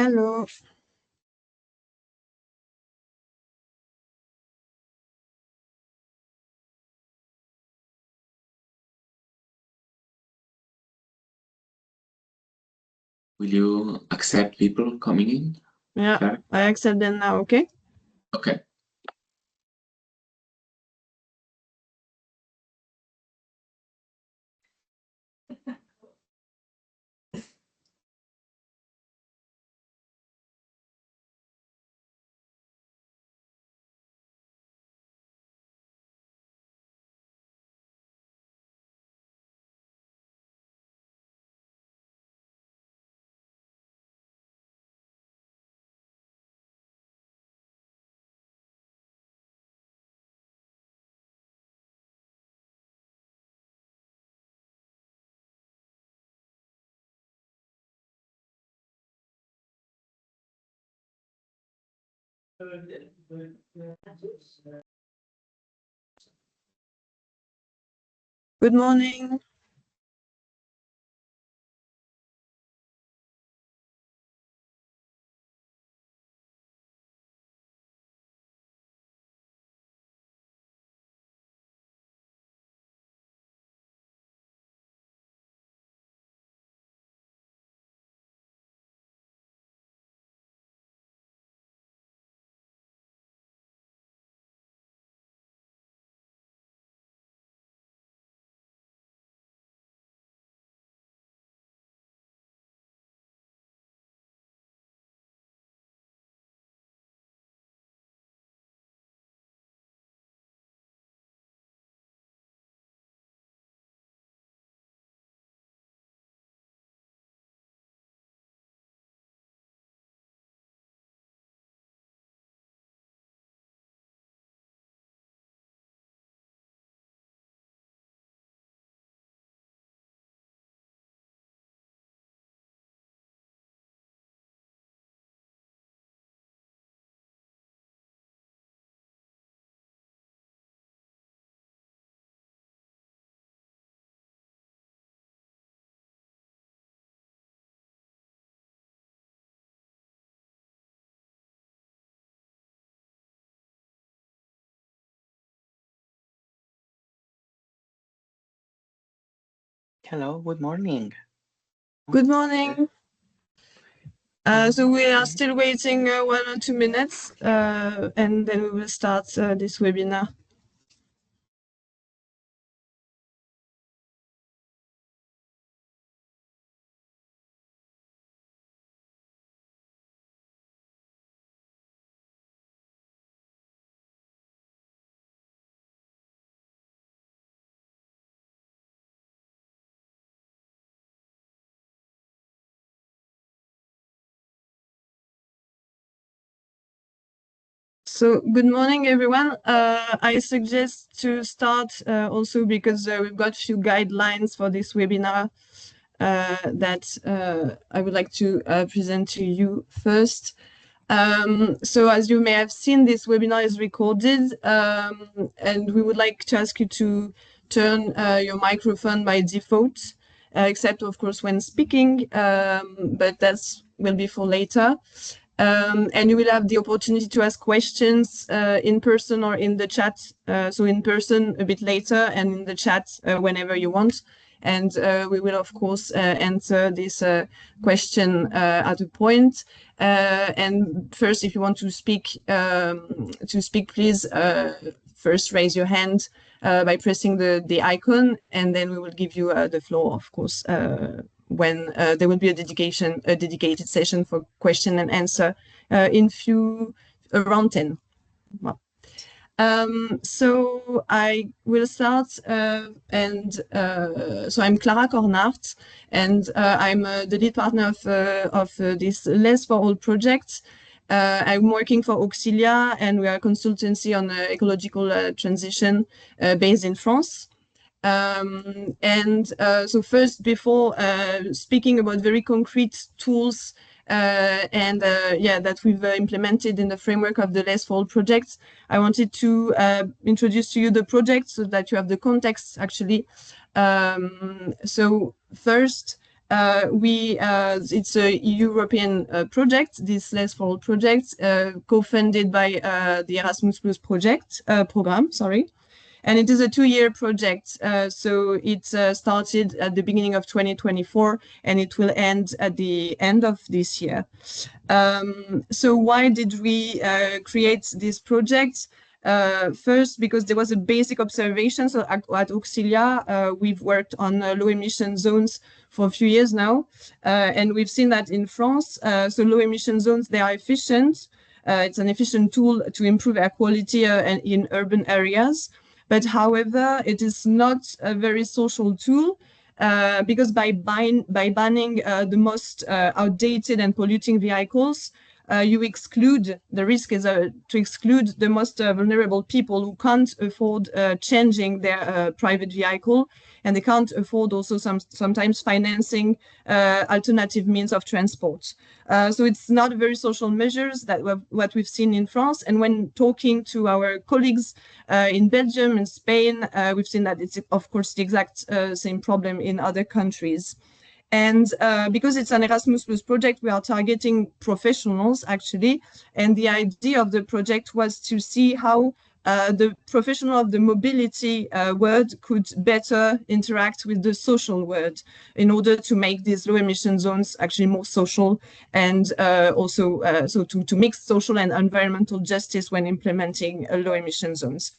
Hello. Will you accept people coming in? Yeah, Clara? I accept them now, okay? Okay. Good morning. Hello, good morning. Good morning. So we are still waiting 1 or 2 minutes, and then we will start this webinar. So good morning, everyone. I suggest to start also because we've got a few guidelines for this webinar that I would like to present to you first. So as you may have seen, this webinar is recorded, and we would like to ask you to turn your microphone by default, except of course when speaking, but that will be for later. And you will have the opportunity to ask questions in person or in the chat. So in person a bit later, and in the chat whenever you want. And we will, of course, answer this question at a point. And first, if you want to speak, please first raise your hand by pressing the icon, and then we will give you the floor, of course, when there will be a dedicated session for question and answer in around 10. Well. So I will start, so I'm Clara Cornart, and I'm the lead partner of this LEZ4All project. I'm working for Auxilia, and we are a consultancy on ecological transition based in France. So first, before speaking about very concrete tools that we've implemented in the framework of the LEZ4All project, I wanted to introduce to you the project so that you have the context actually. So first, it's a European project, this LEZ4All project, co-funded by the Erasmus Plus program, and it is a 2-year project. So it started at the beginning of 2024, and it will end at the end of this year. So why did we create this project? First, because there was a basic observation. So at Auxilia, we've worked on low emission zones for a few years now. And we've seen that in France, so low emission zones, they are efficient. It's an efficient tool to improve air quality in urban areas. But however, it is not a very social tool because by banning the most outdated and polluting vehicles, you exclude, the risk is to exclude the most vulnerable people who can't afford changing their private vehicle, and they can't afford also sometimes financing alternative means of transport. So it's not very social measures that what we've seen in France. And when talking to our colleagues in Belgium and Spain, we've seen that it's of course the exact same problem in other countries. And because it's an Erasmus Plus project, we are targeting professionals actually. And the idea of the project was to see how the professional of the mobility world could better interact with the social world in order to make these low emission zones actually more social, and also so to mix social and environmental justice when implementing low emission zones.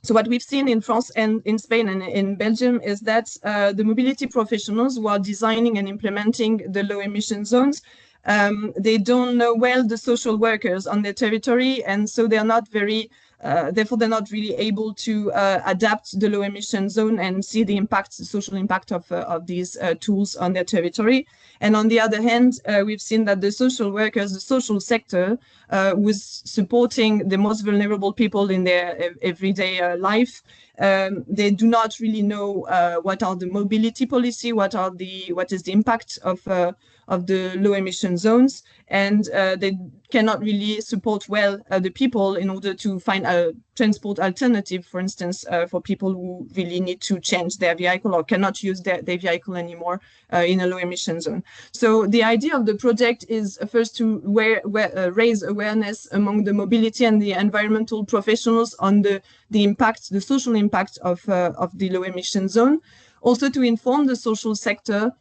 So what we've seen in France and in Spain and in Belgium is that the mobility professionals who are designing and implementing the low emission zones, they don't know well the social workers on their territory, and so they are not very, therefore they're not really able to adapt the low emission zone and see the impact, the social impact of these tools on their territory. And on the other hand, we've seen that the social workers, the social sector, was supporting the most vulnerable people in their everyday life. They do not really know what are the mobility policy, what is the impact of the low emission zones, and they cannot really support well the people in order to find a transport alternative, for instance, for people who really need to change their vehicle or cannot use their vehicle anymore in a low emission zone. So the idea of the project is first to raise awareness among the mobility and the environmental professionals on the impact, the social impact of the low emission zone. Also to inform the social sector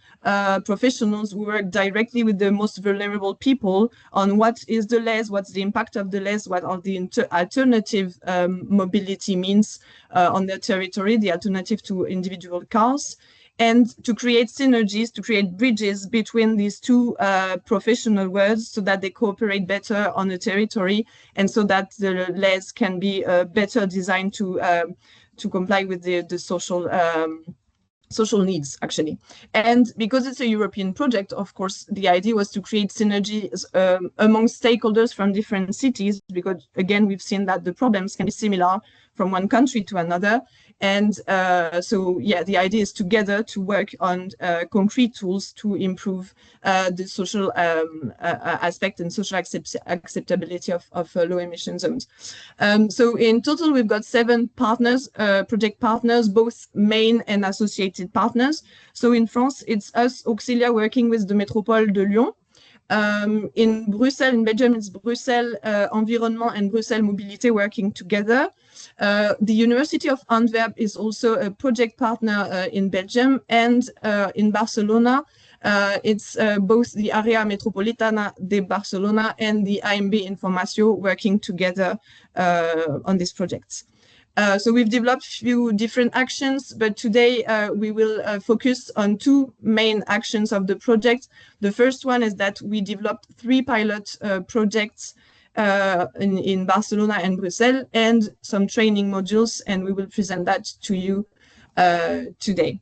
professionals who work directly with the most vulnerable people on what is the LEZ, what's the impact of the LEZ, what are the alternative mobility means on their territory, the alternative to individual cars, and to create synergies, to create bridges between these two professional worlds so that they cooperate better on the territory, and so that the LEZ can be better designed to comply with the social needs, actually. And because it's a European project, of course, the idea was to create synergies among stakeholders from different cities, because again, we've seen that the problems can be similar from one country to another. And so, yeah, the idea is together to work on concrete tools to improve the social aspect and social acceptability of low emission zones. So in total, we've got 7 partners, project partners, both main and associated partners. So in France, it's us, Auxilia, working with the Métropole de Lyon. In Brussels, in Belgium, it's Brussels Environnement and Brussels Mobilité working together. The University of Antwerp is also a project partner in Belgium, and in Barcelona, it's both the Area Metropolitana de Barcelona and the AMB Informació working together on these projects. So we've developed a few different actions, but today we will focus on 2 main actions of the project. The first one is that we developed 3 pilot projects in Barcelona and Brussels, and some training modules, and we will present that to you today.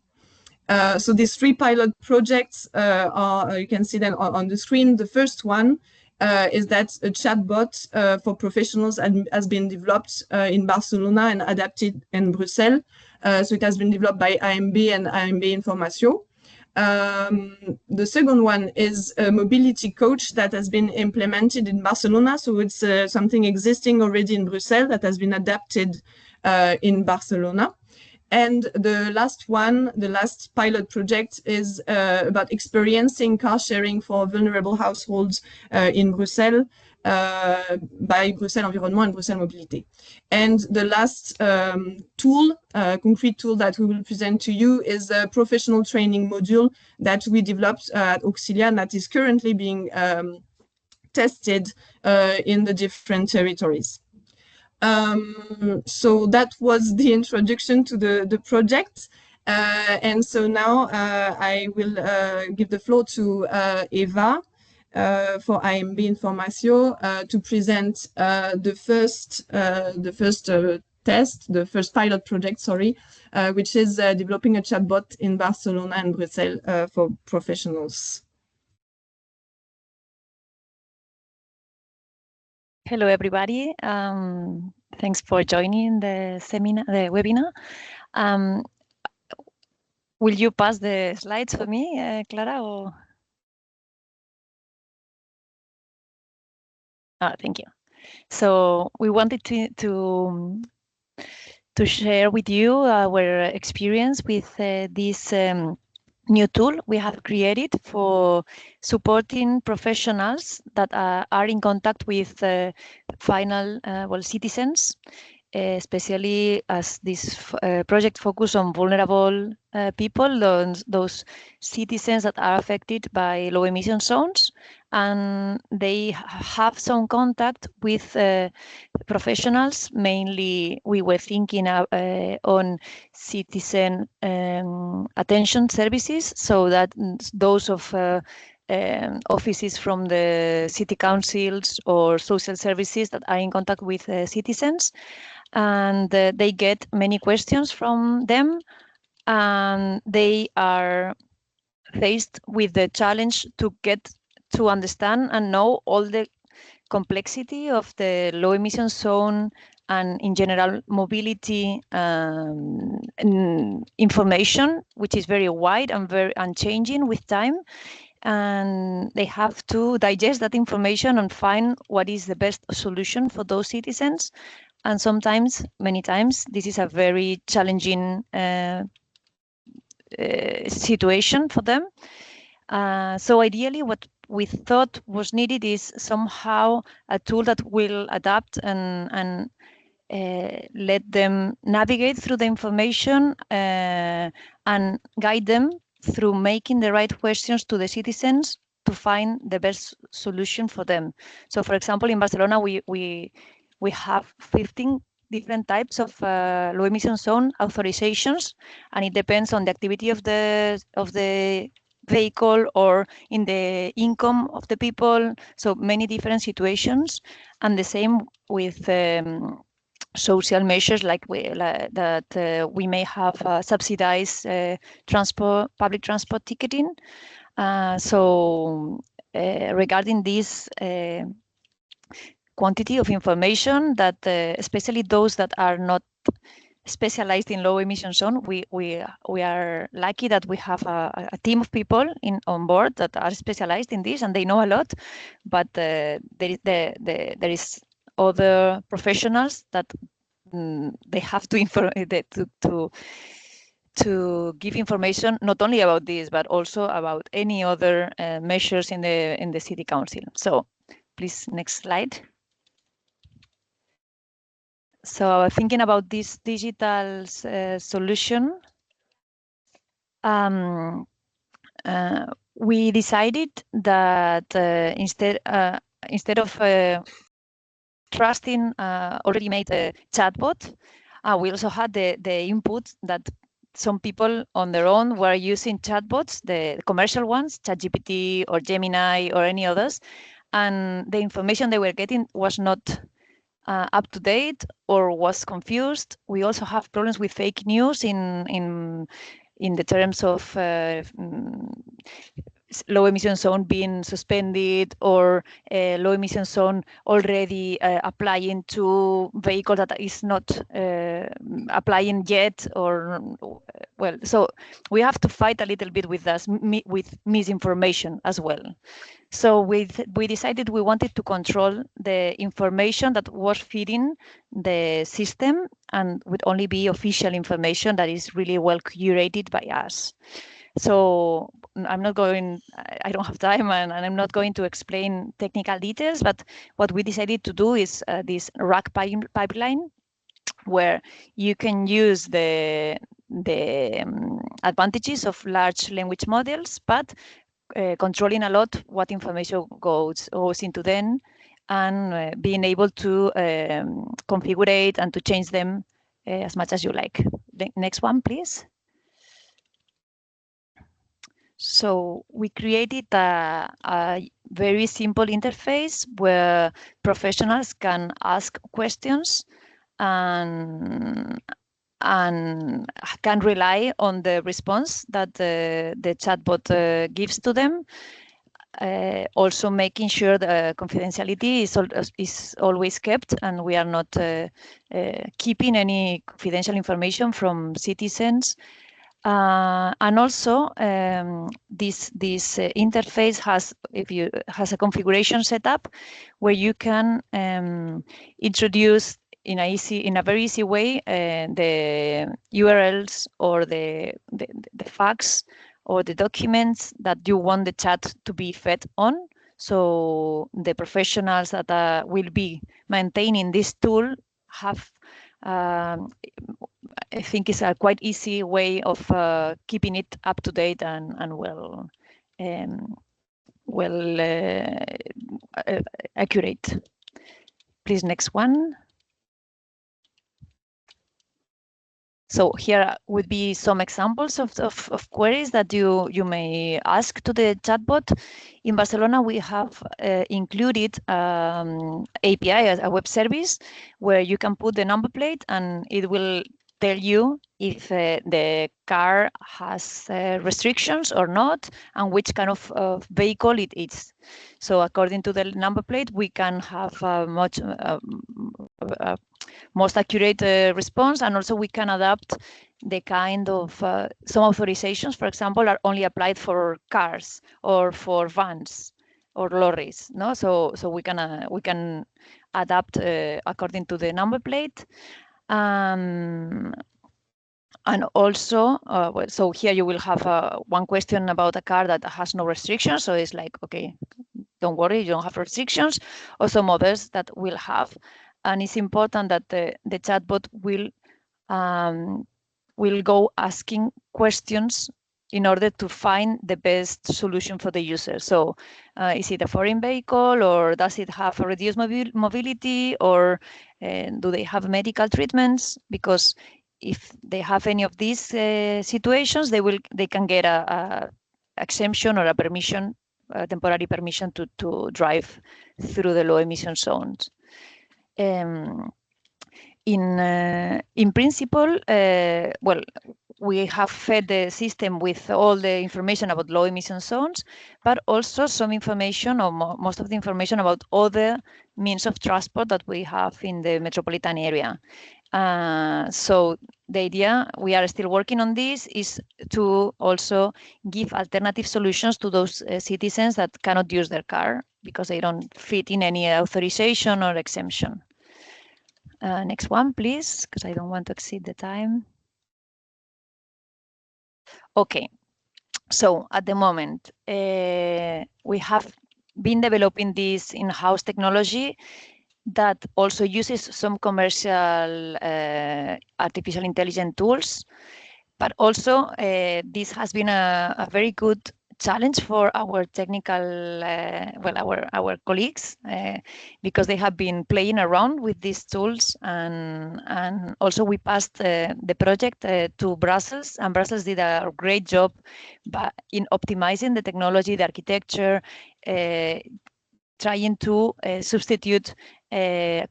So these 3 pilot projects are, you can see them on the screen. The first one is that a chatbot for professionals has been developed in Barcelona and adapted in Brussels. So it has been developed by AMB and AMB Informació. The second one is a mobility coach that has been implemented in Barcelona. So it's something existing already in Brussels that has been adapted in Barcelona. And the last one, the last pilot project, is about experiencing car sharing for vulnerable households in Brussels, by Bruxelles Environnement and Bruxelles Mobilité. And the last concrete tool that we will present to you is a professional training module that we developed at Auxilia, and that is currently being tested in the different territories. So that was the introduction to the project. And so now I will give the floor to Eva for AMB Informatio to present the first pilot project, which is developing a chatbot in Barcelona and Brussels for professionals. Hello, everybody. Thanks for joining the webinar. Will you pass the slides for me, Clara? Or... thank you. So we wanted to share with you our experience with this new tool we have created for supporting professionals that are in contact with final citizens, especially as this project focus on vulnerable people, those citizens that are affected by low emission zones, and they have some contact with professionals. Mainly, we were thinking on citizen attention services, so that those of offices from the city councils or social services that are in contact with citizens, and they get many questions from them, and they are faced with the challenge to get to understand and know all the complexity of the low emission zone and in general mobility information, which is very wide and changing with time. And they have to digest that information and find what is the best solution for those citizens. And sometimes, many times, this is a very challenging situation for them. So ideally, what we thought was needed is somehow a tool that will adapt and let them navigate through the information and guide them through making the right questions to the citizens to find the best solution for them. So, for example, in Barcelona, we have 15 different types of low emission zone authorizations, and it depends on the activity of the vehicle or in the income of the people. So many different situations, and the same with social measures like we may have subsidized public transport ticketing. So regarding this quantity of information, that especially those that are not specialized in low emission zone, we are lucky that we have a team of people on board that are specialized in this, and they know a lot. But there is other professionals that they have to give information not only about this, but also about any other measures in the city council. So please, next slide. So thinking about this digital solution, we decided that instead of trusting already made a chatbot, we also had the input that some people on their own were using chatbots, the commercial ones, ChatGPT or Gemini or any others, and the information they were getting was not up to date or was confused. We also have problems with fake news in the terms of low emission zone being suspended, or low emission zone already applying to vehicle that is not applying yet, or well, so we have to fight a little bit with us with misinformation as well. So we decided we wanted to control the information that was feeding the system and would only be official information that is really well curated by us. So I'm not going, I don't have time, and I'm not going to explain technical details, but what we decided to do is this rack pipeline, where you can use the advantages of large language models, but controlling a lot what information goes into them, and being able to configure and to change them as much as you like. The next one, please. So we created a very simple interface where professionals can ask questions and can rely on the response that the chatbot gives to them. Also making sure the confidentiality is always kept, and we are not keeping any confidential information from citizens. And also, this interface has a configuration setup where you can introduce in a very easy way the URLs or the facts or the documents that you want the chat to be fed on. So the professionals that will be maintaining this tool have, I think, it's a quite easy way of keeping it up to date and well accurate. Please, next one. So here would be some examples of queries that you may ask to the chatbot. In Barcelona, we have included API, as a web service, where you can put the number plate and it will tell you if the car has restrictions or not, and which kind of vehicle it is. So according to the number plate, we can have much most accurate response, and also we can adapt the kind of some authorizations, for example, are only applied for cars or for vans or lorries. No, so we can adapt according to the number plate. And also, so here you will have one question about a car that has no restrictions. So it's like, okay, don't worry, you don't have restrictions, or some others that will have. And it's important that the chatbot will go asking questions in order to find the best solution for the user. So is it a foreign vehicle, or does it have a reduced mobility, or do they have medical treatments? Because if they have any of these situations, they can get a exemption or a permission, temporary permission to drive through the low emission zones. In principle, well, we have fed the system with all the information about low emission zones, but also some information, or most of the information, about other means of transport that we have in the metropolitan area. So the idea, we are still working on this, is to also give alternative solutions to those citizens that cannot use their car because they don't fit in any authorization or exemption. Next one, please, because I don't want to exceed the time. Okay, so at the moment, we have been developing this in-house technology that also uses some commercial artificial intelligence tools, but also this has been a very good challenge for our technical, well, our colleagues, because they have been playing around with these tools, and also we passed the project to Brussels, and Brussels did a great job in optimizing the technology, the architecture, trying to substitute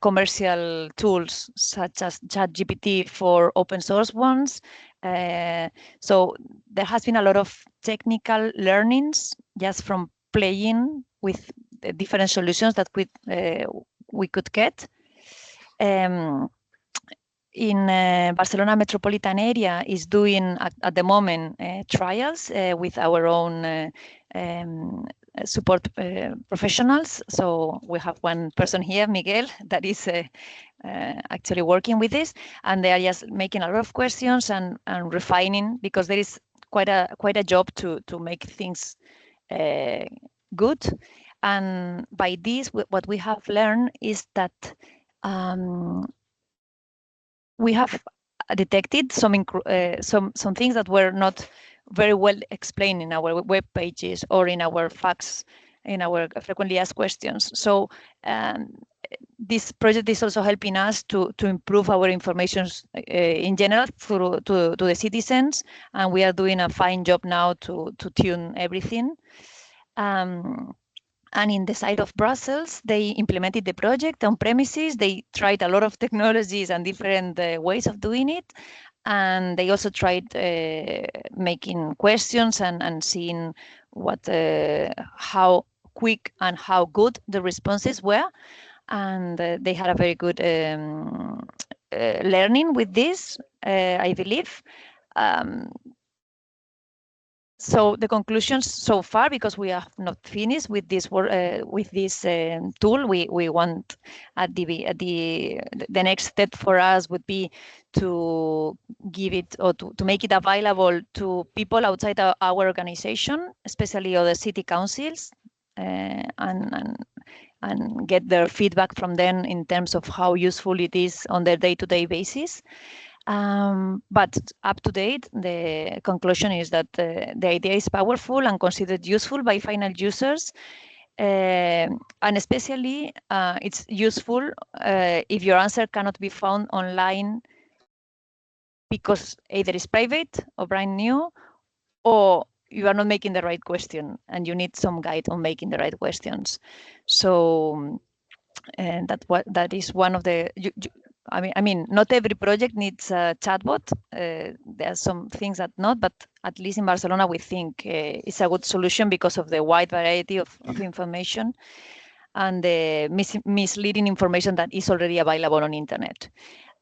commercial tools such as ChatGPT for open source ones. So there has been a lot of technical learnings just from playing with the different solutions that we could get. in Barcelona metropolitan area is doing at the moment trials with our own support professionals. So we have one person here, Miguel, that is actually working with this, and they are just making a lot of questions and refining, because there is quite a job to make things good. And by this, what we have learned is that we have detected some things that were not very well explained in our web pages or in our facts, in our frequently asked questions. So this project is also helping us to improve our information in general to the citizens, and we are doing a fine job now to tune everything. And in the side of Brussels, they implemented the project on premises. They tried a lot of technologies and different ways of doing it. And they also tried making questions and seeing how quick and how good the responses were. And they had a very good learning with this, I believe. So the conclusions so far, because we have not finished with this tool, we want at the next step for us would be to give it, or to make it available to people outside our organization, especially other city councils, and get their feedback from them in terms of how useful it is on their day-to-day basis. But up to date, the conclusion is that the idea is powerful and considered useful by final users. And especially, it's useful if your answer cannot be found online because either it's private or brand new, or you are not making the right question and you need some guide on making the right questions. So, and that is one of the. I mean, not every project needs a chatbot. There are some things that not, but at least in Barcelona, we think it's a good solution because of the wide variety of information and the misleading information that is already available on internet.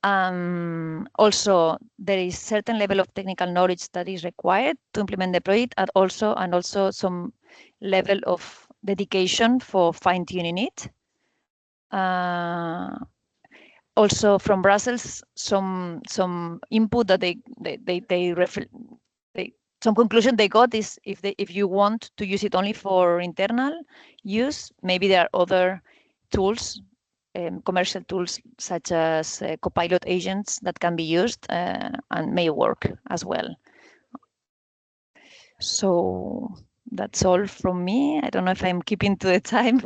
Also, there is certain level of technical knowledge that is required to implement the project, and also some level of dedication for fine-tuning it. Also from Brussels, some input that some conclusion they got is if you want to use it only for internal use, maybe there are other tools, commercial tools such as Copilot agents that can be used and may work as well. So that's all from me. I don't know if I'm keeping to the time.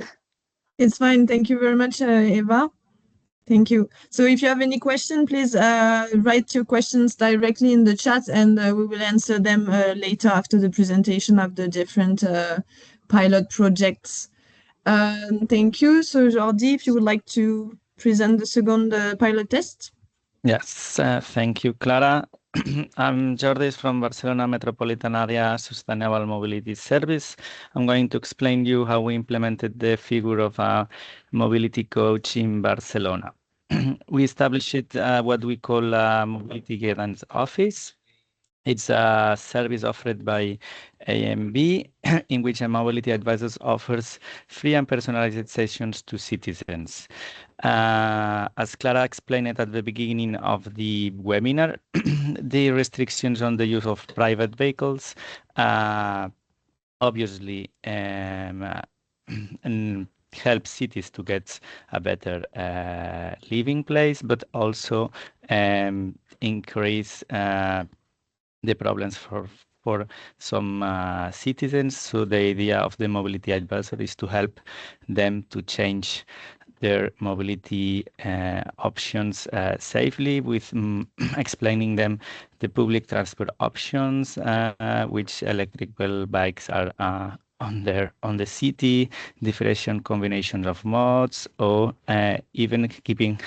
It's fine. Thank you very much, Eva. Thank you. So if you have any question, please write your questions directly in the chat, and we will answer them later after the presentation of the different pilot projects. Thank you. So Jordi, if you would like to present the second pilot test. Yes, thank you, Clara. I'm Jordi from Barcelona Metropolitan Area Sustainable Mobility Service. I'm going to explain you how we implemented the figure of a mobility coach in Barcelona. We established what we call a mobility guidance office. It's a service offered by AMB in which a mobility advisor offers free and personalized sessions to citizens. As Clara explained it at the beginning of the webinar, the restrictions on the use of private vehicles obviously and help cities to get a better living place, but also increase the problems for some citizens. So the idea of the mobility advisor is to help them to change their mobility options safely, with explaining them the public transport options, which electrical bikes are on the city, different combinations of modes, or even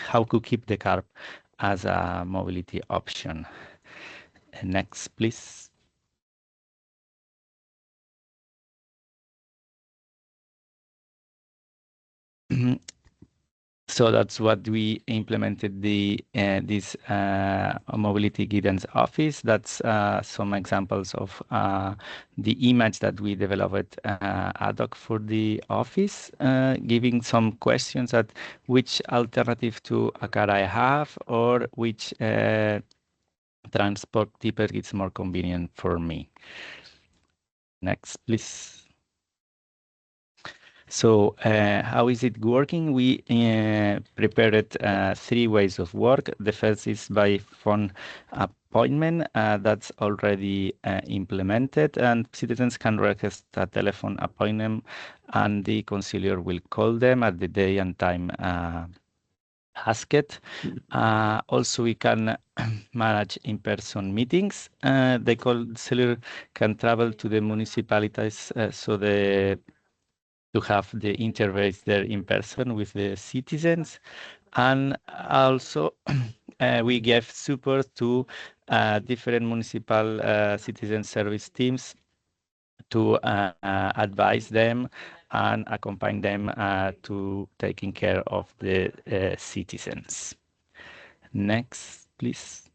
how to keep the car as a mobility option. Next, please. So that's what we implemented this mobility guidance office. That's some examples of the image that we developed ad hoc for the office, giving some questions at which alternative to a car I have, or which transport type is more convenient for me. Next, please. So how is it working? We prepared 3 ways of work. The first is by phone appointment. That's already implemented, and citizens can request a telephone appointment, and the conciliar will call them at the day and time asked. Also, we can manage in-person meetings. The conciliar can travel to the municipalities, to have the interface there in person with the citizens. And also we give support to different municipal citizen service teams to advise them and accompany them to taking care of the citizens. Next, please.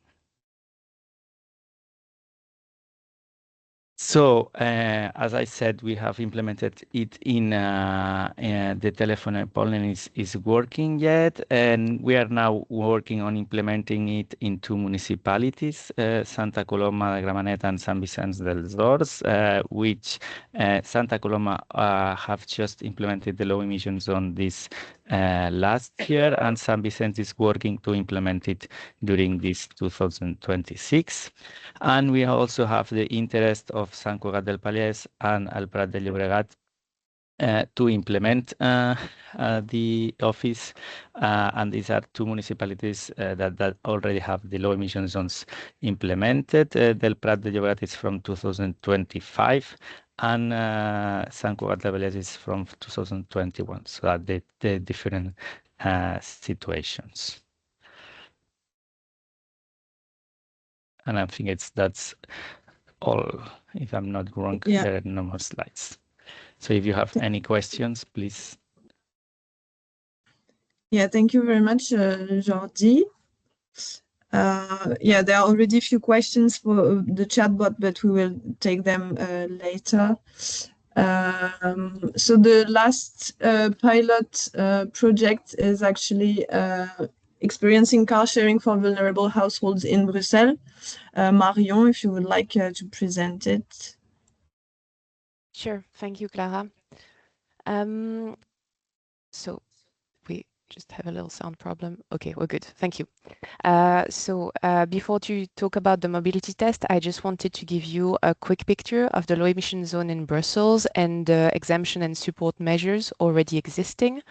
So, as I said, we have implemented it in the telephone appointment is working yet, and we are now working on implementing it in 2 municipalities, Santa Coloma de Gramenet and San Vicente dels Dors, which Santa Coloma have just implemented the low emission zone this last year, and San Vicente is working to implement it during this 2026. And we also have the interest of Sant Cugat del Vallès and El Prat de Llobregat to implement the office, and these are 2 municipalities that already have the low emission zones implemented. Del Prat de Llobregat is from 2025, and Sant Cugat del Vallès is from 2021. So that the different situations. And I think that's all. If I'm not wrong, Yeah. there are no more slides. So if you have any questions, please. Yeah, thank you very much, Jordi. Yeah, there are already a few questions for the chatbot, but we will take them later. So the last pilot project is actually experiencing car sharing for vulnerable households in Brussels. Marion, if you would like to present it. Sure, thank you, Clara. So we just have a little sound problem. Okay, we're good. Thank you. Before to talk about the mobility test, I just wanted to give you a quick picture of the low emission zone in Brussels and the exemption and support measures already existing.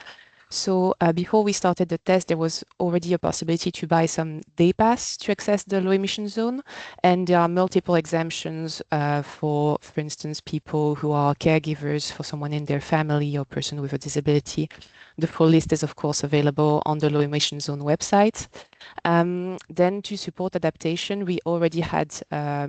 So before we started the test, there was already a possibility to buy some day pass to access the low emission zone. And there are multiple exemptions for instance, people who are caregivers for someone in their family or person with a disability. The full list is, of course, available on the low emission zone website. Then to support adaptation, we already had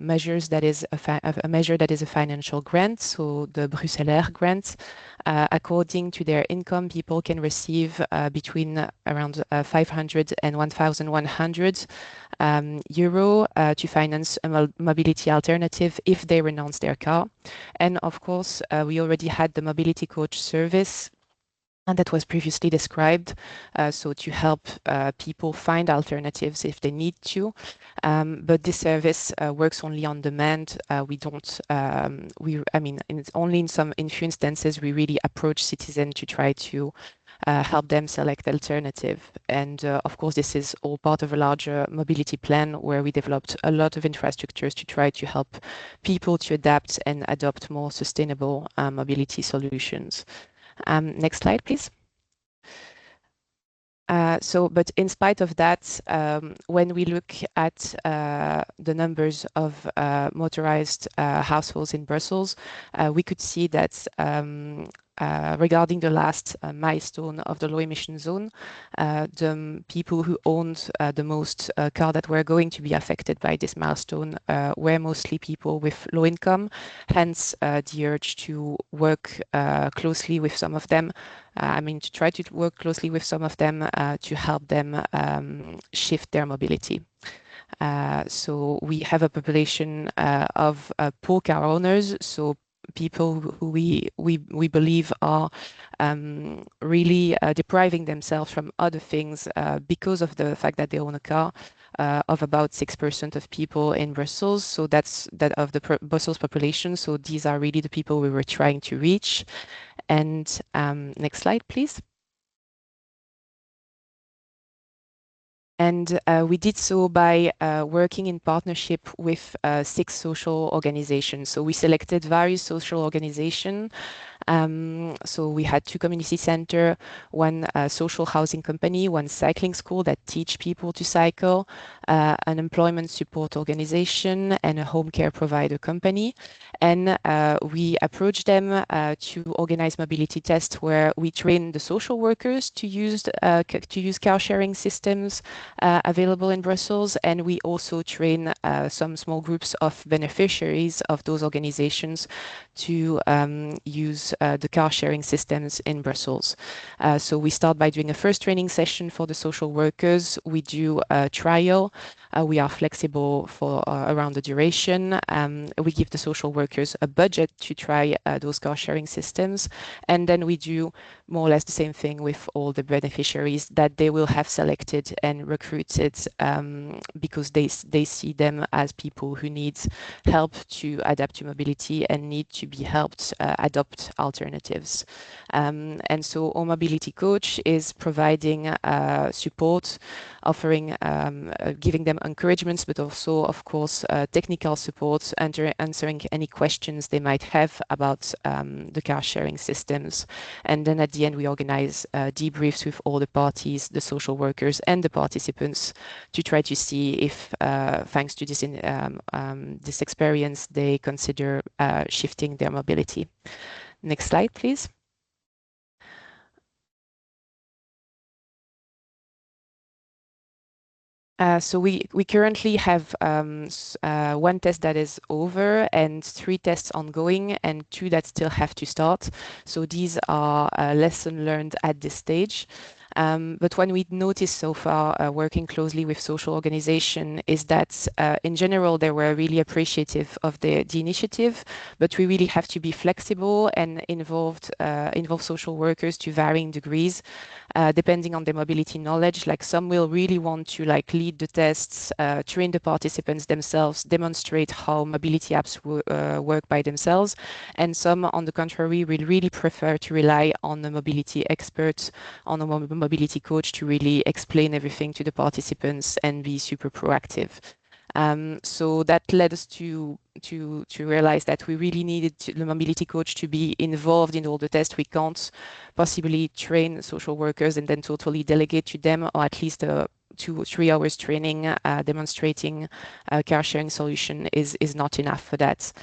measures that is a measure that is a financial grant, so the Bruxelles grant. According to their income, people can receive between around 500 and 1,100 euro to finance a mobility alternative if they renounce their car. And of course, we already had the mobility coach service, and that was previously described, so to help people find alternatives if they need to. But this service works only on demand. Only in few instances, we really approach citizens to try to help them select alternative. And of course, this is all part of a larger mobility plan where we developed a lot of infrastructures to try to help people to adapt and adopt more sustainable mobility solutions. Next slide, please. But in spite of that, when we look at the numbers of motorized households in Brussels, we could see that regarding the last milestone of the low emission zone, the people who owned the most cars that were going to be affected by this milestone were mostly people with low income, hence the urge to work closely with some of them. To try to work closely with some of them to help them shift their mobility. So we have a population of poor car owners, so people who we believe are really depriving themselves from other things because of the fact that they own a car, of about 6% of people in Brussels. So that's that of the Brussels population. So these are really the people we were trying to reach. And next slide, please. And we did so by working in partnership with 6 social organizations. So we selected various social organizations. So we had 2 community centers, 1 social housing company, 1 cycling school that teach people to cycle, an employment support organization, and a home care provider company. And we approached them to organize mobility tests where we train the social workers to use car sharing systems available in Brussels, and we also train some small groups of beneficiaries of those organizations to use the car sharing systems in Brussels. So we start by doing a first training session for the social workers. We do a trial. We are flexible for around the duration. We give the social workers a budget to try those car sharing systems. And then we do more or less the same thing with all the beneficiaries that they will have selected and recruited because they see them as people who need help to adapt to mobility and need to be helped adopt alternatives. And so our mobility coach is providing support, offering, giving them encouragements, but also, of course, technical support, answering any questions they might have about the car sharing systems. And then at the end, we organize debriefs with all the parties, the social workers and the participants, to try to see if, thanks to this, this experience, they consider shifting their mobility. Next slide, please. So we currently have 1 test that is over and 3 tests ongoing and 2 that still have to start. So these are lessons learned at this stage. But what we noticed so far, working closely with social organization, is that in general, they were really appreciative of the initiative, but we really have to be flexible and involve social workers to varying degrees, depending on their mobility knowledge. Like some will really want to lead the tests, train the participants themselves, demonstrate how mobility apps work by themselves. And some, on the contrary, will really prefer to rely on the mobility experts, on a mobility coach to really explain everything to the participants and be super proactive. So that led us to realize that we really needed the mobility coach to be involved in all the tests. We can't possibly train social workers and then totally delegate to them, or at least 2 or 3 hours training demonstrating a car sharing solution is not enough for that.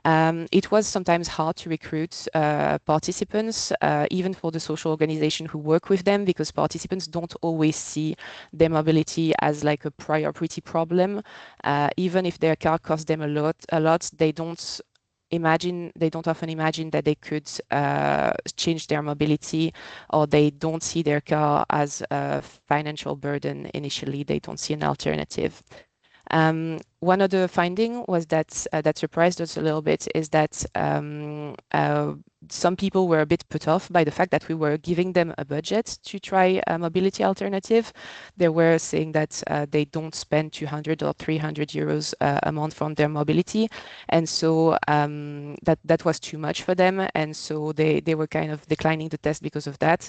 It was sometimes hard to recruit participants, even for the social organization who work with them, because participants don't always see their mobility as like a priority problem. Even if their car costs them a lot, they don't often imagine that they could change their mobility, or they don't see their car as a financial burden initially. They don't see an alternative. One other finding was that that surprised us a little bit is that some people were a bit put off by the fact that we were giving them a budget to try a mobility alternative. They were saying that they don't spend 200 or 300 euros a month from their mobility. And so that was too much for them. And so they were kind of declining the test because of that.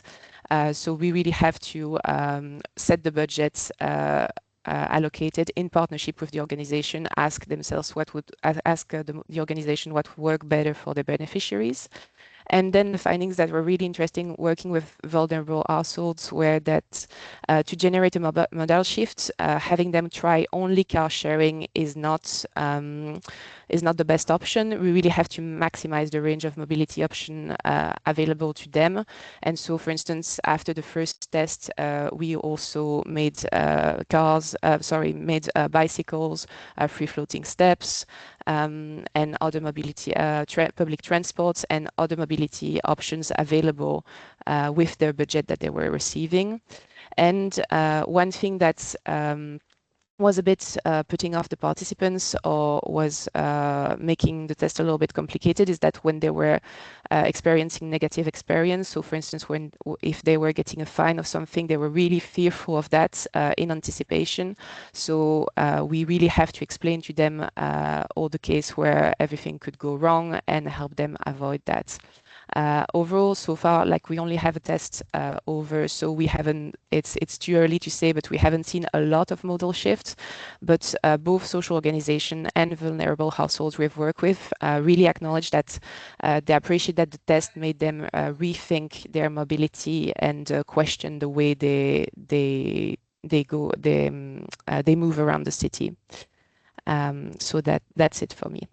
So we really have to set the budgets allocated in partnership with the organization, ask the organization what would work better for the beneficiaries. And then the findings that were really interesting working with vulnerable households were that to generate a modal shift, having them try only car sharing is not the best option. We really have to maximize the range of mobility option available to them. And so, for instance, after the first test, we also made bicycles, free-floating steps, and other mobility, public transports and other mobility options available with their budget that they were receiving. And one thing that's was a bit putting off the participants or was making the test a little bit complicated is that when they were experiencing negative experience, so for instance, if they were getting a fine or something, they were really fearful of that in anticipation. So we really have to explain to them all the case where everything could go wrong and help them avoid that. Overall, so far, like we only have a test over, so we haven't, it's too early to say, but we haven't seen a lot of modal shifts. But both social organization and vulnerable households we've worked with really acknowledge that they appreciate that the test made them rethink their mobility and question the way they move around the city. So that's it for me.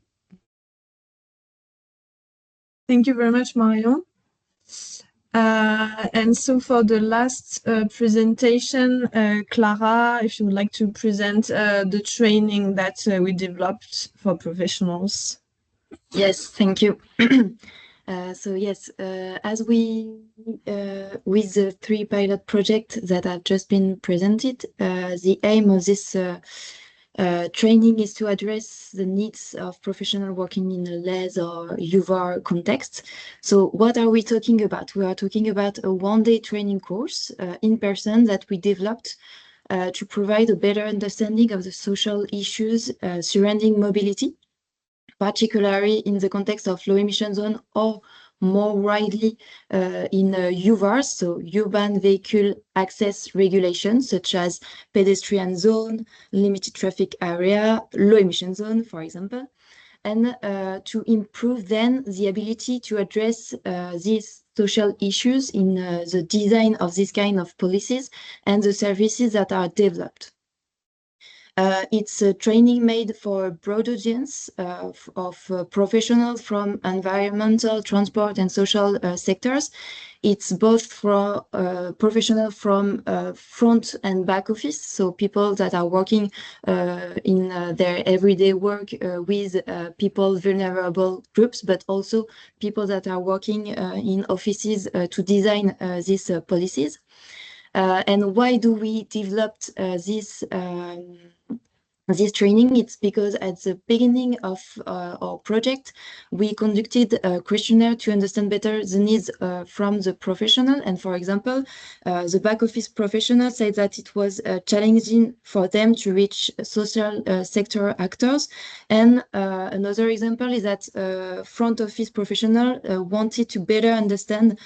Thank you very much, Marion. And so for the last presentation, Clara, if you would like to present the training that we developed for professionals. Yes, thank you. So yes, as we, with the 3 pilot projects that have just been presented, the aim of this training is to address the needs of professionals working in a LEZ or UVAR context. So what are we talking about? We are talking about a one-day training course in person that we developed to provide a better understanding of the social issues surrounding mobility, particularly in the context of low emission zone or more widely in UVARs, so urban vehicle access regulations, such as pedestrian zone, limited traffic area, low emission zone, for example, and to improve then the ability to address these social issues in the design of this kind of policies and the services that are developed. It's a training made for a broad audience of professionals from environmental, transport, and social sectors. It's both for professionals from front and back office, so people that are working in their everyday work with people, vulnerable groups, but also people that are working in offices to design these policies. And why do we develop this training? It's because at the beginning of our project, we conducted a questionnaire to understand better the needs from the professional. And for example, the back office professional said that it was challenging for them to reach social sector actors. And another example is that front office professional wanted to better understand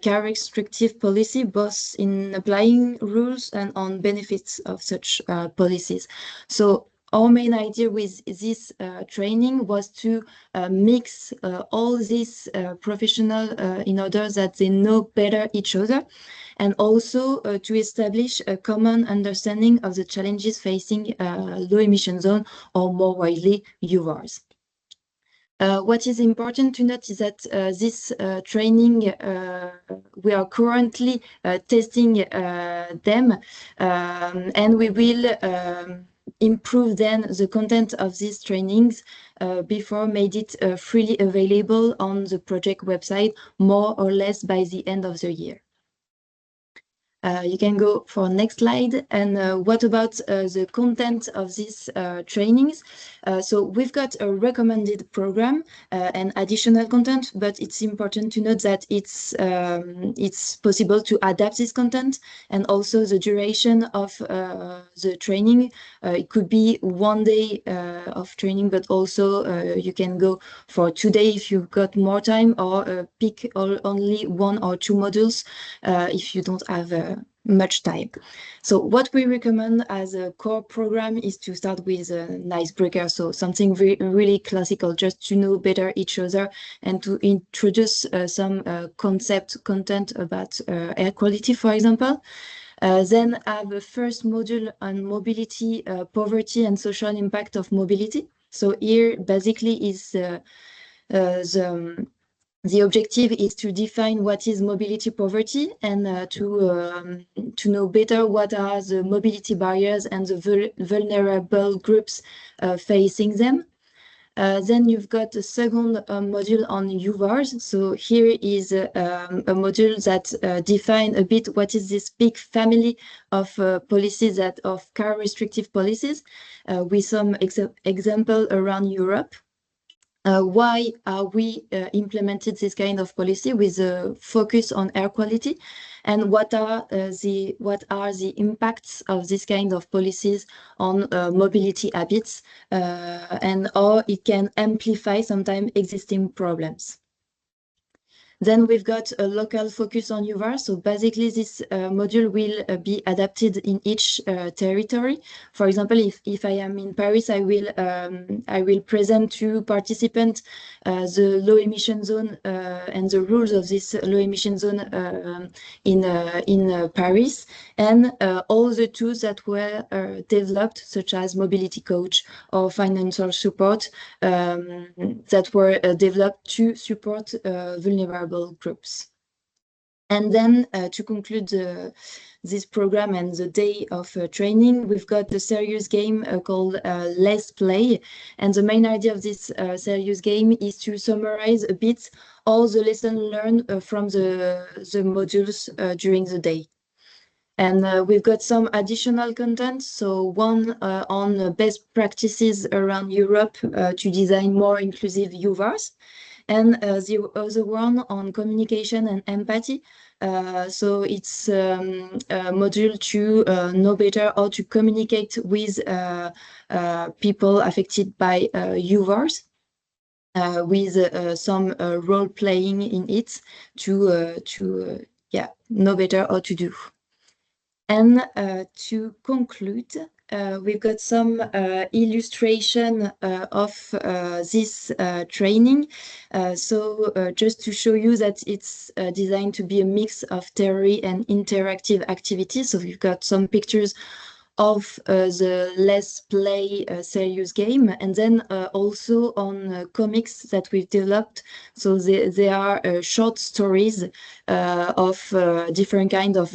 car restrictive policy, both in applying rules and on benefits of such policies. So our main idea with this training was to mix all these professionals in order that they know better each other, and also to establish a common understanding of the challenges facing low emission zone or more widely UVARs. What is important to note is that this training, we are currently testing them, and we will improve then the content of these trainings before made it freely available on the project website, more or less by the end of the year. You can go for next slide. And what about the content of these trainings? So we've got a recommended program and additional content, but it's important to note that it's possible to adapt this content, and also the duration of the training. It could be 1 day of training, but also you can go for 2 days if you've got more time, or pick only 1 or 2 modules if you don't have much time. So what we recommend as a core program is to start with an icebreaker, so something really classical, just to know better each other and to introduce some content about air quality, for example. Then have a first module on mobility, poverty and social impact of mobility. So here basically is the objective is to define what is mobility poverty and to know better what are the mobility barriers and the vulnerable groups facing them. Then you've got a second module on UVARs. So here is a module that defines a bit what is this big family of policies of car restrictive policies with some example around Europe. Why are we implemented this kind of policy with a focus on air quality, and what are the impacts of this kind of policies on mobility habits, and how it can amplify sometimes existing problems. Then we've got a local focus on UVAR. So basically this module will be adapted in each territory. For example, if I am in Paris, I will present to participants the low emission zone and the rules of this low emission zone in Paris, and all the tools that were developed, such as mobility coach or financial support, that were developed to support vulnerable groups. And then to conclude this program and the day of training, we've got the serious game called LEZ Play. And the main idea of this serious game is to summarize a bit all the lessons learned from the modules during the day. And we've got some additional content. So one on best practices around Europe to design more inclusive UVARs. And the other one on communication and empathy. So it's a module to know better how to communicate with people affected by UVARs, with some role playing in it to know better how to do. And to conclude, we've got some illustration of this training. So just to show you that it's designed to be a mix of theory and interactive activities. So we've got some pictures of the LEZ Play serious game, and then also on comics that we've developed. So they are short stories of different kinds of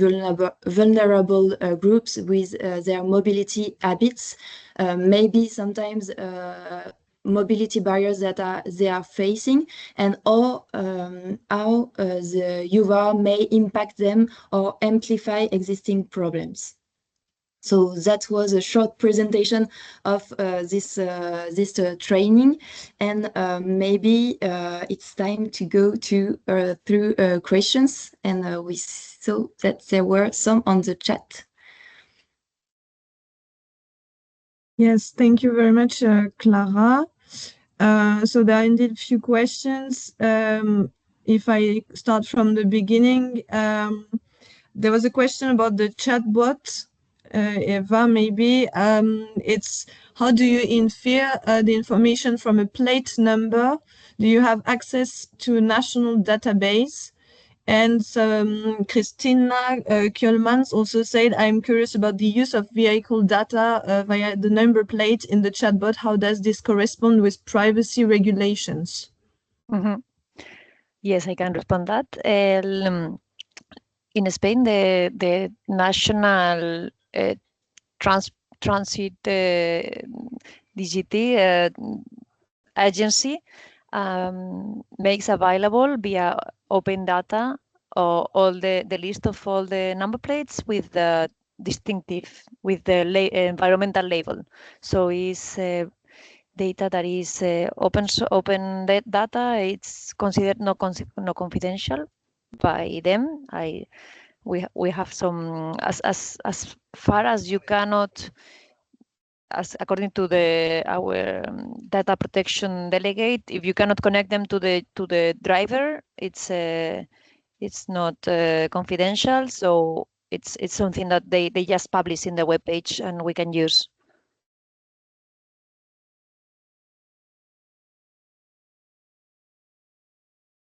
vulnerable groups with their mobility habits, maybe sometimes mobility barriers that they are facing, and how the UVAR may impact them or amplify existing problems. So that was a short presentation of this training, and maybe it's time to go through questions, and we saw that there were some on the chat. Yes, thank you very much, Clara. So there are indeed a few questions. If I start from the beginning, there was a question about the chatbot. Eva, maybe it's how do you infer the information from a plate number? Do you have access to a national database? And Christina Kjellmans also said, I'm curious about the use of vehicle data via the number plate in the chatbot. How does this correspond with privacy regulations? Mm-hmm. Yes, I can respond that. In Spain, the national transit DGT agency makes available via open data all the list of all the number plates with the distinctive, with the environmental label. So it's data that is open data. It's considered no confidential by them. We have some as far as you cannot, as according to our data protection delegate, if you cannot connect them to the driver, it's not confidential. So it's something that they just publish in the webpage and we can use.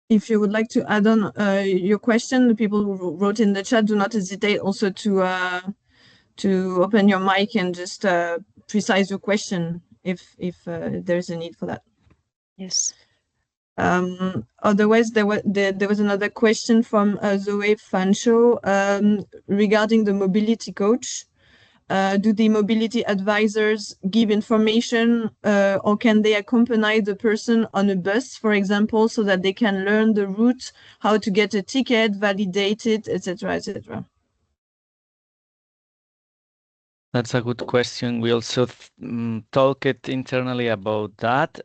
If you would like to add on your question, the people who wrote in the chat, do not hesitate also to open your mic and just precise your question if there's a need for that. Yes. Otherwise, there was another question from Zoe Fancho regarding the mobility coach. Do the mobility advisors give information or can they accompany the person on a bus, for example, so that they can learn the route, how to get a ticket, validate it, etc., etc.? That's a good question. We also talked internally about that.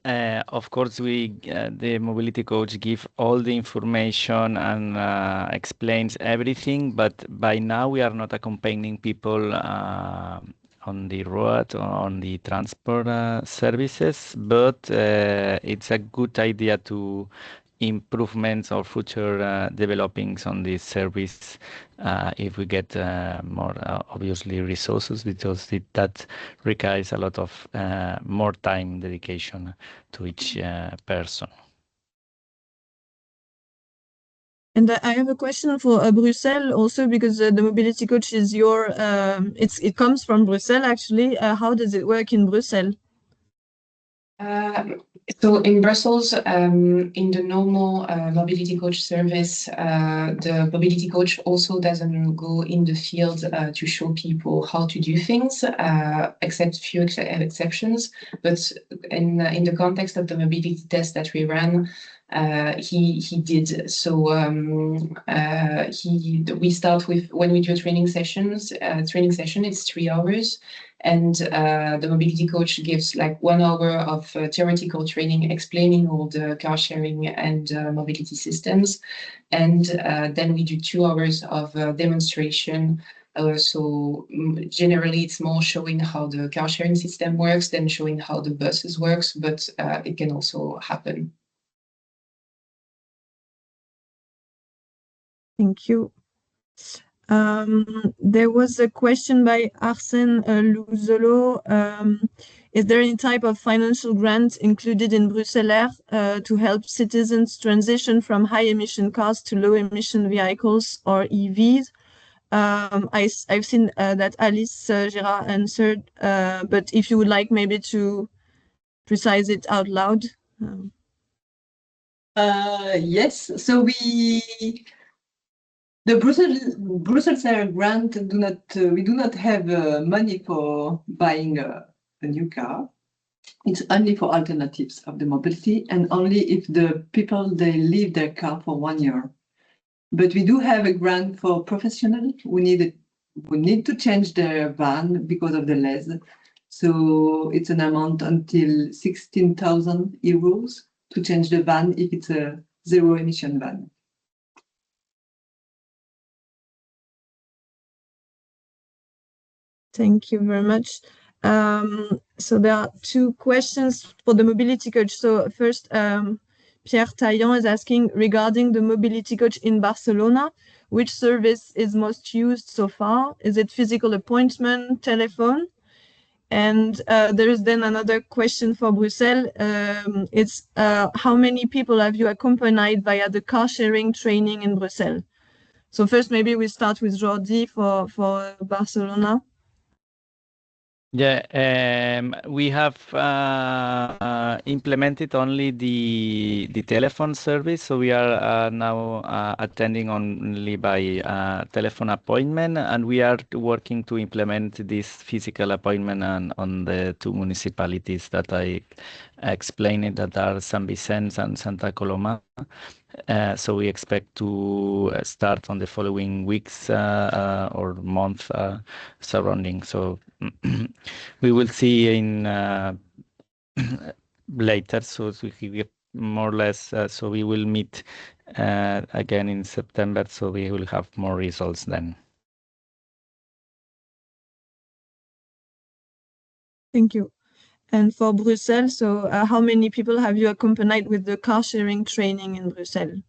Of course, the mobility coach give all the information and explains everything, but by now we are not accompanying people on the road or on the transport services, but it's a good idea to improvements or future developings on this service if we get more obviously resources, because that requires a lot of more time dedication to each person. And I have a question for Brussels also, because the mobility coach is it comes from Brussels actually. How does it work in Brussels? So in Brussels, in the normal mobility coach service, the mobility coach also doesn't go in the field to show people how to do things, except few exceptions. But in the context of the mobility test that we ran, he did. So we start with, when we do training session, it's 3 hours. And the mobility coach gives like 1 hour of theoretical training explaining all the car sharing and mobility systems. And then we do 2 hours of demonstration. So generally it's more showing how the car sharing system works than showing how the buses works, but it can also happen. Thank you. There was a question by Arsène Louzolo. Is there any type of financial grant included in Bruxelles to help citizens transition from high emission cars to low emission vehicles or EVs? I've seen that Alice Gérard answered, but if you would like maybe to precise it out loud. Yes, so the Brussels Air grant we do not have money for buying a new car. It's only for alternatives of the mobility, and only if the people they leave their car for 1 year. But we do have a grant for professionals who need to change their van because of the LEZ. So it's an amount until 16,000 euros to change the van if it's a zero emission van. Thank you very much. So there are 2 questions for the mobility coach. So first, Pierre Taillon is asking regarding the mobility coach in Barcelona, which service is most used so far? Is it physical appointment, telephone? And there is then another question for Brussels. It's how many people have you accompanied via the car sharing training in Brussels? So first, maybe we start with Jordi for Barcelona. Yeah, we have implemented only the telephone service, so we are now attending only by telephone appointment, and we are working to implement this physical appointment on the 2 municipalities that I explained, that are San Vicente and Santa Coloma. So we expect to start on the following weeks or month surrounding. So we will see in later. So we get more or less. So we will meet again in September. So we will have more results then. Thank you. And for Brussels, so how many people have you accompanied with the car sharing training in Brussels?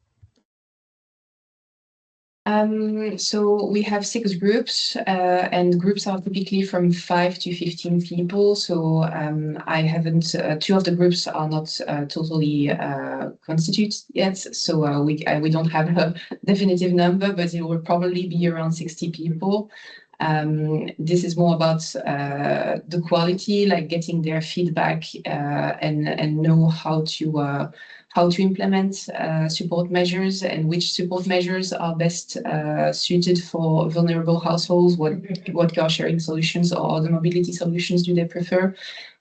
So we have 6 groups, and groups are typically from 5 to 15 people. So I haven't, 2 of the groups are not totally constituted yet. So we don't have a definitive number, but it will probably be around 60 people. This is more about the quality, like getting their feedback and know how to implement support measures and which support measures are best suited for vulnerable households, what car sharing solutions or other mobility solutions do they prefer.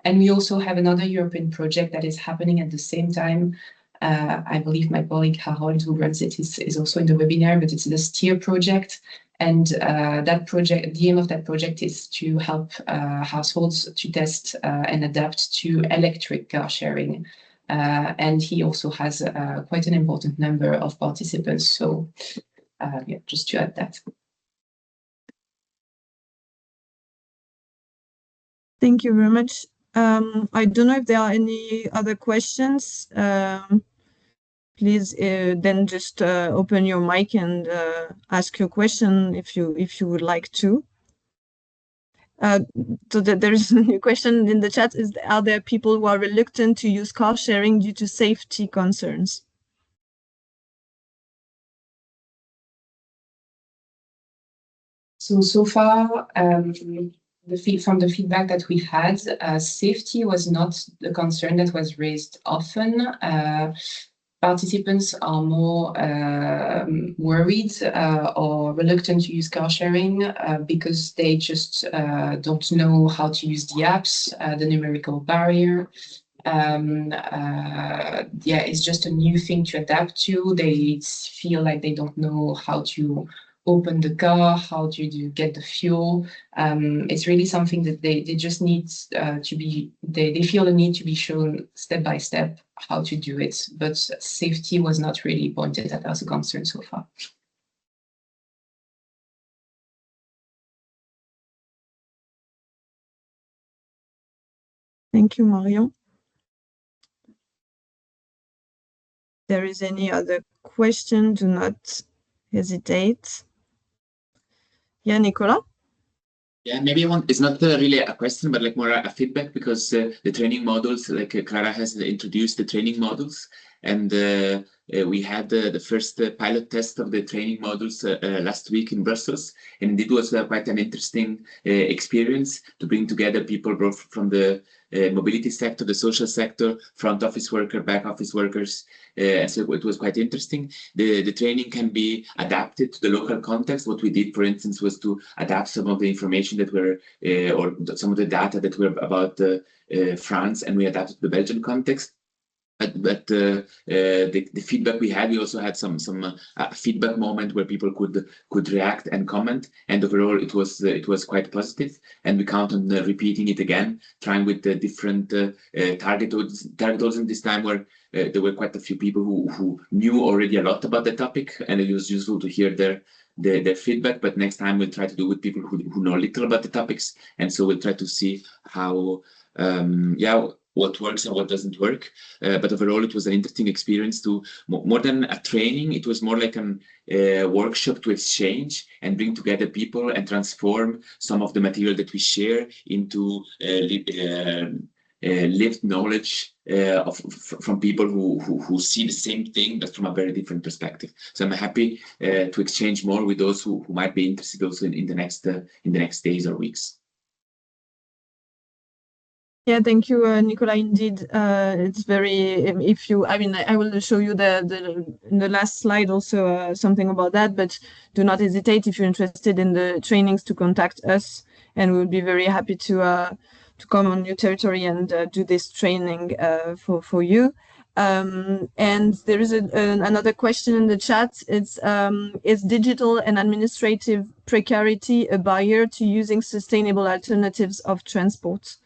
And we also have another European project that is happening at the same time. I believe my colleague Harold, who runs it, is also in the webinar, but it's the STEER project. And that project, the aim of that project is to help households to test and adapt to electric car sharing. And he also has quite an important number of participants. So yeah, just to add that. Thank you very much. I don't know if there are any other questions. Please then just open your mic and ask your question if you would like to. So there's a new question in the chat: are there people who are reluctant to use car sharing due to safety concerns? So far, from the feedback that we had, safety was not the concern that was raised often. Participants are more worried or reluctant to use car sharing because they just don't know how to use the apps, the numerical barrier. Yeah, it's just a new thing to adapt to. They feel like they don't know how to open the car, how to get the fuel. It's really something that they just need to be, they feel the need to be shown step by step how to do it. But safety was not really pointed at as a concern so far. Thank you, Marion. If there is any other question, do not hesitate. Yeah, Nicolas? Yeah, maybe it's not really a question, but like more a feedback, because the training models, like Clara has introduced the training models, and we had the first pilot test of the training models last week in Brussels, and it was quite an interesting experience to bring together people both from the mobility sector, the social sector, front office worker, back office workers. So it was quite interesting. The training can be adapted to the local context. What we did, for instance, was to adapt some of the information that were, or some of the data that were about France, and we adapted to the Belgian context. But the feedback we had, we also had some feedback moment where people could react and comment, and overall it was quite positive, and we count on repeating it again, trying with the different target audience this time, where there were quite a few people who knew already a lot about the topic, and it was useful to hear their feedback. But next time we'll try to do with people who know little about the topics, and so we'll try to see how what works and what doesn't work. But overall, it was an interesting experience. To more than a training, it was more like a workshop to exchange and bring together people and transform some of the material that we share into lived knowledge from people who see the same thing, but from a very different perspective. So I'm happy to exchange more with those who might be interested also in the next days or weeks. Yeah, thank you, Nicolas. Indeed, it's very. I will show you in the last slide also something about that. But do not hesitate if you're interested in the trainings to contact us, and we'll be very happy to come on your territory and do this training for you. And there is another question in the chat. It's is digital and administrative precarity a barrier to using sustainable alternatives of transport?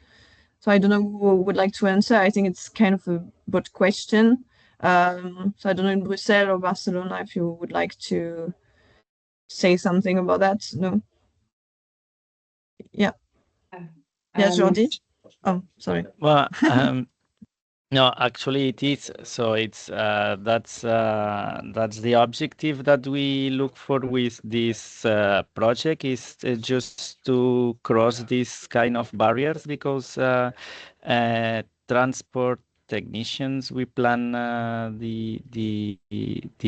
So I don't know who would like to answer. I think it's kind of a broad question. So I don't know in Brussels or Barcelona if you would like to say something about that. No? Yeah. Yeah, Jordi? Oh, sorry. Well, No, actually it is. So it's that's the objective that we look for with this project, is just to cross these kind of barriers, because transport technicians, we plan the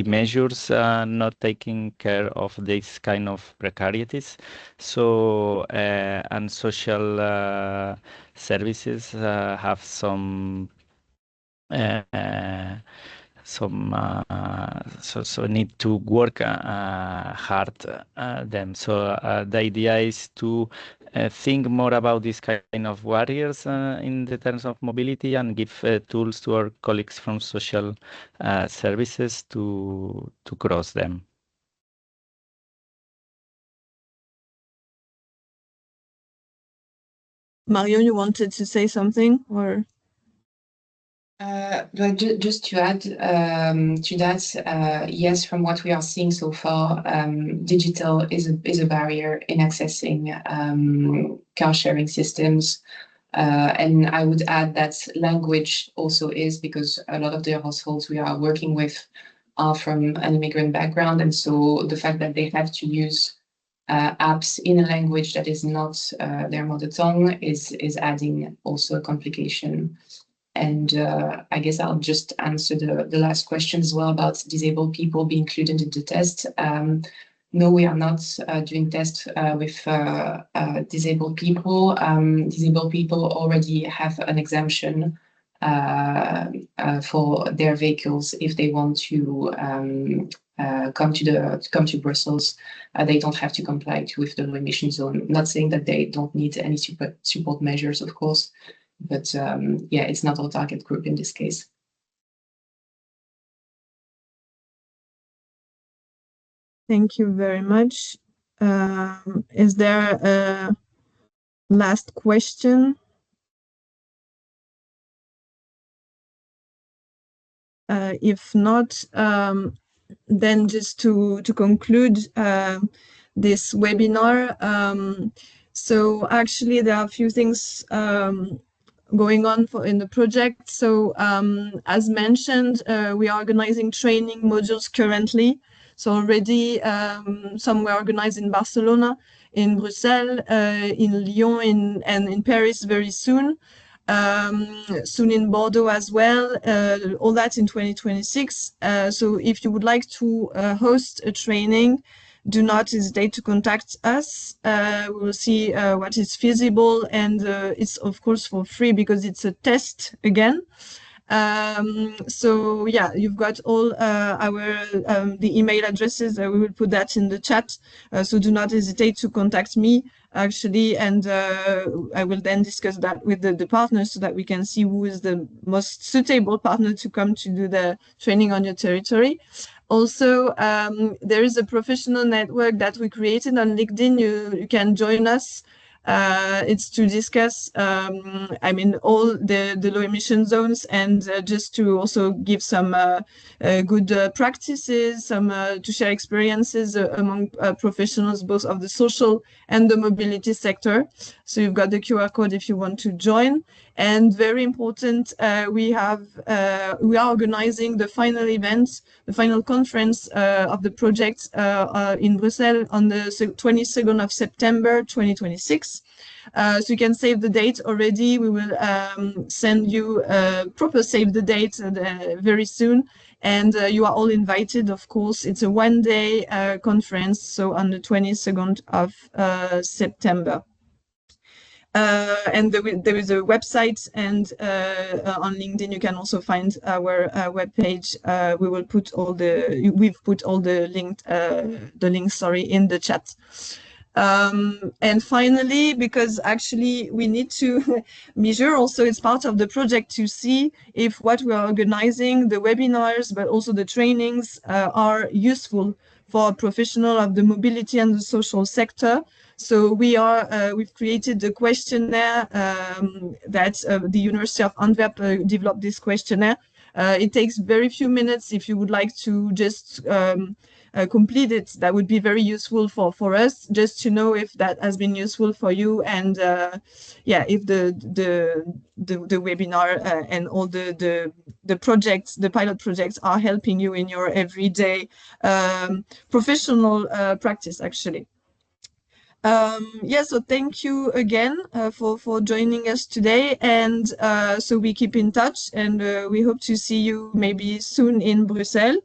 measures not taking care of this kind of precarities. So and social services have some so need to work hard them. So the idea is to think more about this kind of barriers in the terms of mobility, and give tools to our colleagues from social services to cross them. Marion, you wanted to say something, or? But just to add to that, yes, from what we are seeing so far, digital is a barrier in accessing car sharing systems. And I would add that language also is, because a lot of the households we are working with are from an immigrant background. And so the fact that they have to use apps in a language that is not their mother tongue is adding also a complication. And I guess I'll just answer the last question as well about disabled people being included in the test. No, we are not doing tests with disabled people. Disabled people already have an exemption for their vehicles if they want to come to Brussels. They don't have to comply with the low emission zone. Not saying that they don't need any support measures, of course. But yeah, it's not our target group in this case. Thank you very much. Is there a last question? If not, then just to conclude this webinar. So actually, there are a few things going on in the project. So as mentioned, we are organizing training modules currently. So already some were organized in Barcelona, in Brussels, in Lyon, and in Paris very soon. Soon in Bordeaux as well, all that in 2026. So if you would like to host a training, do not hesitate to contact us. We will see what is feasible, and it's of course for free because it's a test again. So yeah, you've got all the email addresses. We will put that in the chat. So do not hesitate to contact me actually, and I will then discuss that with the partners so that we can see who is the most suitable partner to come to do the training on your territory. Also, there is a professional network that we created on LinkedIn. You can join us. It's to discuss, I mean, all the low emission zones, and just to also give some good practices, to share experiences among professionals, both of the social and the mobility sector. So you've got the QR code if you want to join. And very important, we are organizing the final event, the final conference of the project in Brussels on the 22nd of September 2026. So you can save the date already. We will send you proper save the date very soon. And you are all invited, of course. It's a one-day conference, so on the 22nd of September. And there is a website, and on LinkedIn you can also find our webpage. We've put all the links in the chat. And finally, because actually we need to measure also, it's part of the project to see if what we are organizing, the webinars, but also the trainings are useful for a professional of the mobility and the social sector. So we've created a questionnaire that the University of Antwerp developed this questionnaire. It takes very few minutes if you would like to just complete it, that would be very useful for us, just to know if that has been useful for you, and yeah, if the webinar and all the projects, the pilot projects, are helping you in your everyday professional practice, actually. Yeah, so thank you again for joining us today, and so we keep in touch, and we hope to see you maybe soon in Brussels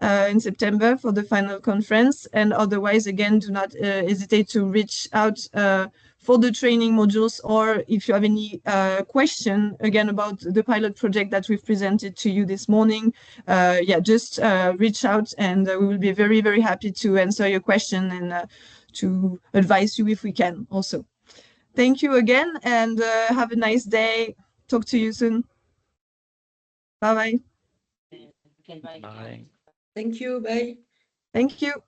in September for the final conference. And otherwise, again, do not hesitate to reach out for the training modules, or if you have any question again about the pilot project that we've presented to you this morning, yeah, just reach out, and we will be very, very happy to answer your question and to advise you if we can also. Thank you again, and have a nice day. Talk to you soon. Bye-bye. Bye. Thank you. Bye. Thank you.